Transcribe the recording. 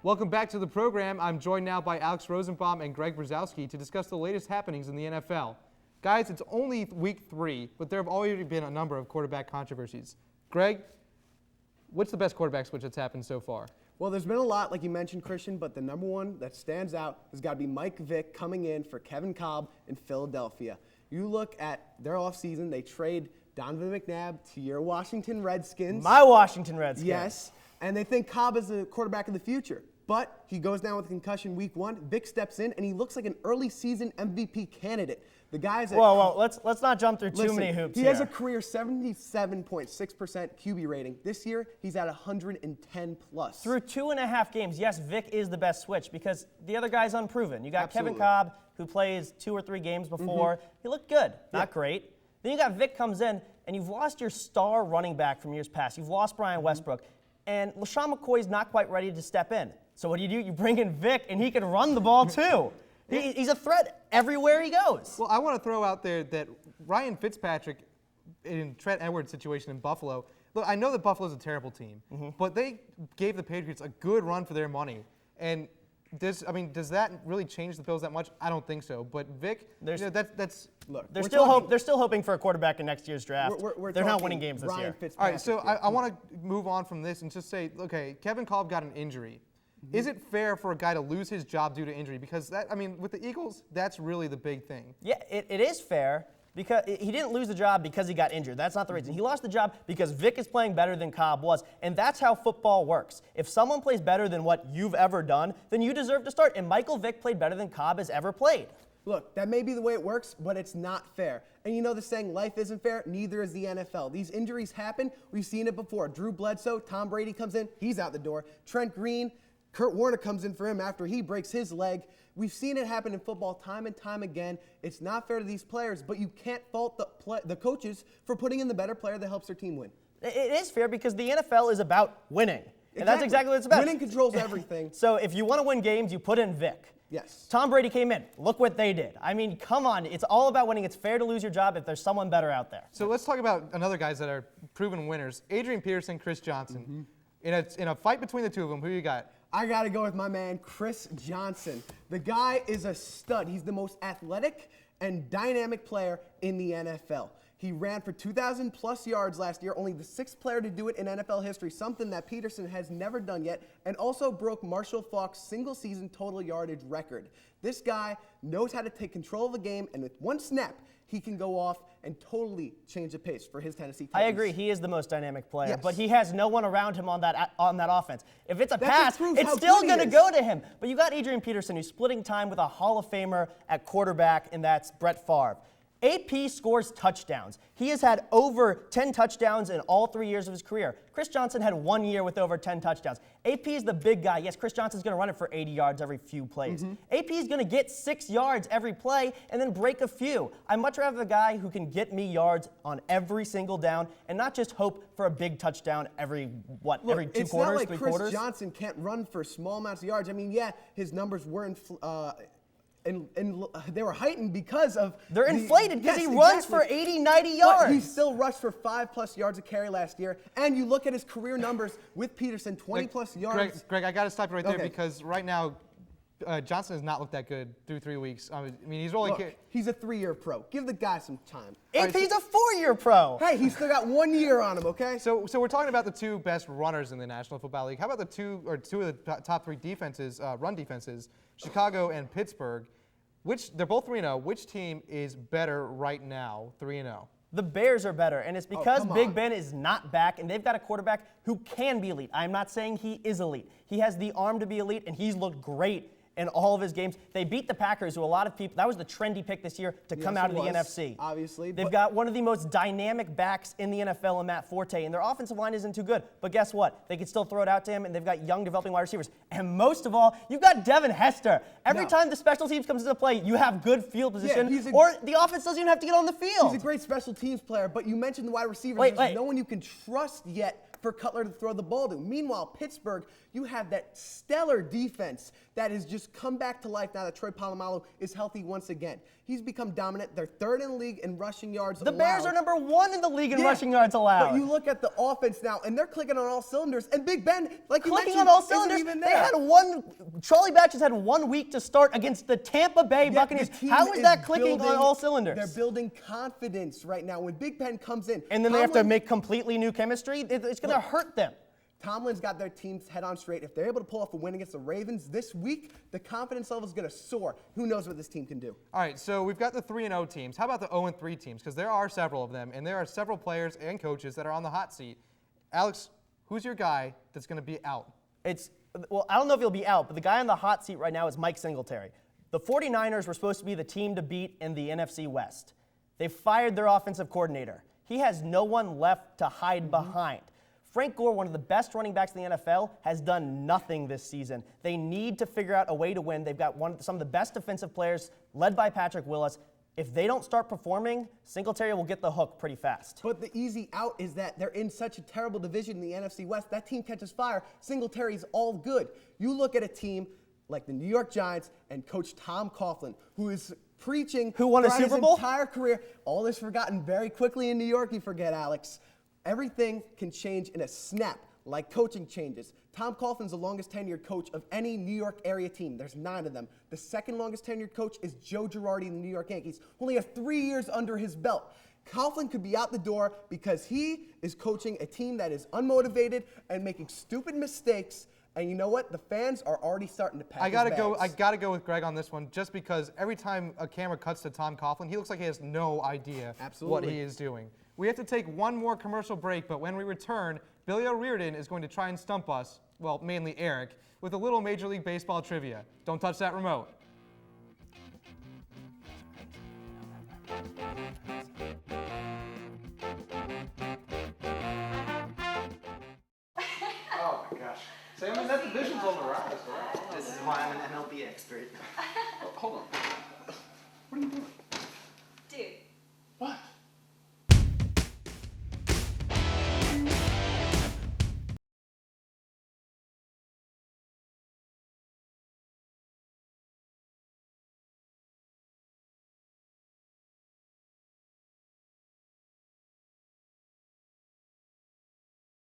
Welcome back to the program. I'm joined now by Alex Rosenbaum and Greg Brzezowski to discuss the latest happenings in the NFL. Guys, it's only week 3, but there have already been a number of quarterback controversies. Greg, what's the best quarterback switch that's happened so far? Well, there's been a lot, like you mentioned, Christian, but the number one that stands out has got to be Mike Vick coming in for Kevin Kolb in Philadelphia. You look at their offseason, they trade Donovan McNabb to your Washington Redskins. My Washington Redskins. Yes, and they think Kolb is the quarterback of the future. But he goes down with a concussion week 1. Vick steps in, and he looks like an early season MVP candidate. The guy's at Whoa, let's not jump through too many hoops He here. has a career 77.6% QB rating. This year, he's at 110 plus. Through 2.5 games, yes, Vick is the best switch because the other guy's unproven. You got Absolutely. Kevin Kolb, who plays 2 or 3 games before. He looked good, not great. Then you got Vick comes in, and you've lost your star running back from years past. You've lost Brian Westbrook, and LaShawn McCoy's not quite ready to step in. So what do? You bring in Vick, and he can run the ball too. He's a threat everywhere he goes. Well, I want to throw out there that Ryan Fitzpatrick in Trent Edwards' situation in Buffalo, look, I know that Buffalo's a terrible team, but they gave the Patriots a good run for their money. And does that really change the Bills that much? I don't think so. But Vick, that's look. They're still hoping for a quarterback in next year's draft. They're not winning games this year. All right, so I want to move on from this and just say, okay, Kevin Kolb got an injury. Is it fair for a guy to lose his job due to injury? Because with the Eagles, that's really the big thing. Yeah, it is fair because he didn't lose the job because he got injured. That's not the reason. He lost the job because Vick is playing better than Kolb was, and that's how football works. If someone plays better than what you've ever done, then you deserve to start, and Michael Vick played better than Kolb has ever played. Look, that may be the way it works, but it's not fair. And you know the saying, life isn't fair, neither is the NFL. These injuries happen. We've seen it before. Drew Bledsoe, Tom Brady comes in, he's out the door. Trent Green, Kurt Warner comes in for him after he breaks his leg. We've seen it happen in football time and time again. It's not fair to these players, but you can't fault the coaches for putting in the better player that helps their team win. It is fair because the NFL is about winning. And that's exactly what it's about. Winning controls everything. So if you want to win games, you put in Vick. Yes. Tom Brady came in. Look what they did. I mean, come on. It's all about winning. It's fair to lose your job if there's someone better out there. So let's talk about another guys that are proven winners. Adrian Peterson, Chris Johnson. In a fight between the two of them, who you got? I got to go with my man, Chris Johnson. The guy is a stud. He's the most athletic and dynamic player in the NFL. He ran for 2,000 plus yards last year, only the 6th player to do it in NFL history, something that Peterson has never done yet, and also broke Marshall Faulk's single-season total yardage record. This guy knows how to take control of the game, and with one snap, he can go off and totally change the pace for his Tennessee Titans. I agree. He is the most dynamic player, Yes. but he has no one around him on that offense. If it's a pass, proves it's how still good he going to is. go to him. But you got Adrian Peterson, who's splitting time with a Hall of Famer at quarterback, and that's Brett Favre. AP scores touchdowns. He has had over 10 touchdowns in all 3 years of his career. Chris Johnson had 1 year with over 10 touchdowns. AP is the big guy. Yes, Chris Johnson's going to run it for 80 yards every few plays. AP is going to get 6 yards every play and then break a few. I'd much rather the guy who can get me yards on every single down and not just hope for a big touchdown every 2 quarters, 3 quarters? It's not like Chris Johnson can't run for small amounts of yards. I mean, yeah, his numbers were and they were heightened because of They're inflated because he runs for 80, 90 yards. But he still rushed for 5+ yards a carry last year. And you look at his career numbers with Peterson, 20+ yards. Greg, I got to stop you right there Okay. because right now Johnson has not looked that good through 3 weeks. I mean, he's only. Look, he's a 3-year pro. Give the guy some time. AP's a 4-year pro. Hey, he's still got 1 year on him, okay? So we're talking about the 2 best runners in the National Football League. How about the two of the top 3 defenses, run defenses, Chicago and Pittsburgh? They're both 3-0. Which team is better right now, 3-0? The Bears are better, and it's because come Big on. Ben is not back, and they've got a quarterback who can be elite. I'm not saying he is elite. He has the arm to be elite, and he's looked great in all of his games. They beat the Packers, who a lot of people, that was the trendy pick this year to come out of the NFC. Obviously. They've got one of the most dynamic backs in the NFL in Matt Forte, and their offensive line isn't too good. But guess what? They can still throw it out to him, and they've got young developing wide receivers. And most of all, you've got Devin Hester. Every time the special teams comes into play, you have good field position, or the offense doesn't even have to get on the field. He's a great special teams player, but you mentioned the wide receivers. Wait. There's no one you can trust yet for Cutler to throw the ball to. Meanwhile, Pittsburgh, you have that stellar defense that has just come back to life now that Troy Polamalu is healthy once again. He's become dominant. They're third in the league in rushing yards The allowed. Bears are number 1 in the league in rushing yards allowed. But you look at the offense now, and they're clicking on all cylinders. And Big Ben, like you Clicking mentioned, on all isn't cylinders. even They there. had Charlie Batch has had 1 week to start against the Tampa Bay Yeah, Buccaneers. the team How is that clicking building- on all cylinders? They're building confidence right now. When Big Ben comes in, And then they have to Tomlin- make completely new chemistry. It's going to hurt them. Tomlin's got their team's head on straight. If they're able to pull off a win against the Ravens this week, the confidence level is going to soar. Who knows what this team can do? All right, so we've got the 3-0 teams. How about the 0-3 teams? Because there are several of them, and there are several players and coaches that are on the hot seat. Alex, who's your guy that's going to be out? Well, I don't know if he'll be out, but the guy on the hot seat right now is Mike Singletary. The 49ers were supposed to be the team to beat in the NFC West. They fired their offensive coordinator. He has no one left to hide behind. Frank Gore, one of the best running backs in the NFL, has done nothing this season. They need to figure out a way to win. They've got some of the best defensive players, led by Patrick Willis. If they don't start performing, Singletary will get the hook pretty fast. But the easy out is that they're in such a terrible division in the NFC West. That team catches fire. Singletary's all good. You look at a team like the New York Giants and Coach Tom Coughlin, who is preaching Who won a throughout Super his Bowl? entire career. All is forgotten very quickly in New York, you forget, Alex. Everything can change in a snap, like coaching changes. Tom Coughlin's the longest tenured coach of any New York area team. There's 9 of them. The second longest tenured coach is Joe Girardi in the New York Yankees. Only has 3 years under his belt. Coughlin could be out the door because he is coaching a team that is unmotivated and making stupid mistakes. And you know what? The fans are already starting to pack I gotta his go. bags. I gotta go with Greg on this one, just because every time a camera cuts to Tom Coughlin, he looks like he has no idea what Absolutely. he is doing. We have to take one more commercial break, but when we return, Billy O'Riordan is going to try and stump us, well, mainly Eric, with a little Major League Baseball trivia. Don't touch that remote. Oh my gosh. Sam, that division's on the rise, right? This is why I'm an MLB expert. Hold on. What are you doing?